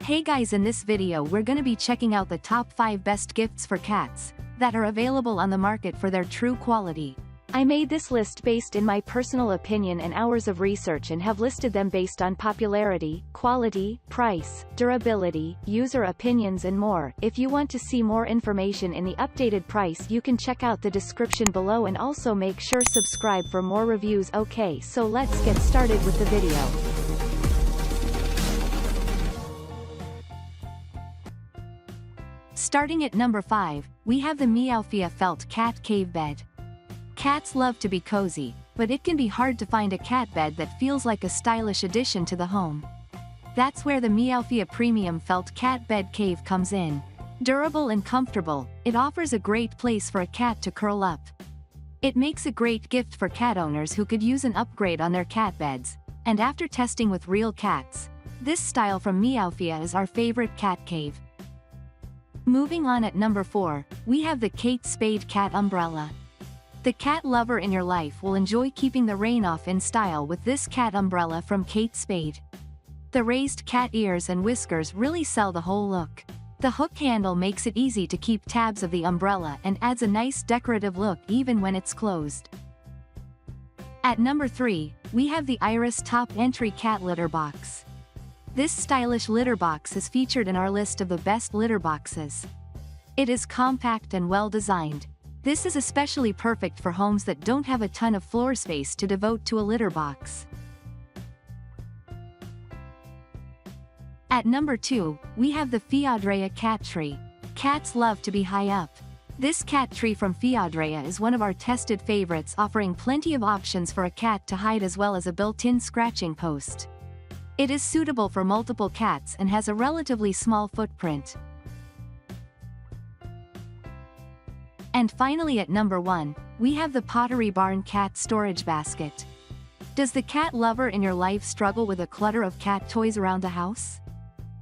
Hey guys, in this video we're gonna be checking out the top 5 best gifts for cats that are available on the market for their true quality. I made this list based in my personal opinion and hours of research and have listed them based on popularity, quality, price, durability, user opinions and more. If you want to see more information in the updated price, you can check out the description below and also make sure subscribe for more reviews. Okay, so let's get started with the video. Starting at number 5, we have the Meowfia felt cat cave bed. Cats love to be cozy, but it can be hard to find a cat bed that feels like a stylish addition to the home. That's where the Meowfia premium felt cat bed cave comes in. Durable and comfortable, it offers a great place for a cat to curl up. It makes a great gift for cat owners who could use an upgrade on their cat beds, and after testing with real cats, this style from Meowfia is our favorite cat cave. Moving on at number 4, we have the Spade cat umbrella. The cat lover in your life will enjoy keeping the rain off in style with this cat umbrella from Spade. The raised cat ears and whiskers really sell the whole look. The hook handle makes it easy to keep tabs of the umbrella and adds a nice decorative look even when it's closed. At number 3, we have the Iris Top Entry Cat Litter Box. This stylish litter box is featured in our list of the best litter boxes. It is compact and well designed. This is especially perfect for homes that don't have a ton of floor space to devote to a litter box. At number 2, we have the Fiadrea cat tree. Cats love to be high up. This cat tree from Fiadrea is one of our tested favorites, offering plenty of options for a cat to hide as well as a built-in scratching post. It is suitable for multiple cats and has a relatively small footprint. And finally at number 1, we have the Pottery Barn Cat Storage Basket. Does the cat lover in your life struggle with a clutter of cat toys around the house?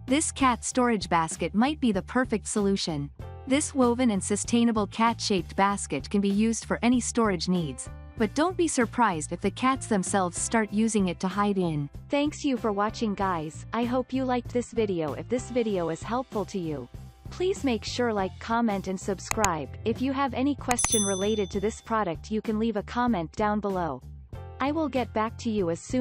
This cat storage basket might be the perfect solution. This woven and sustainable cat-shaped basket can be used for any storage needs, but don't be surprised if the cats themselves start using it to hide in. Thanks you for watching guys, I hope you liked this video. If this video is helpful to you, please make sure like, comment and subscribe. If you have any question related to this product you can leave a comment down below. I will get back to you as soon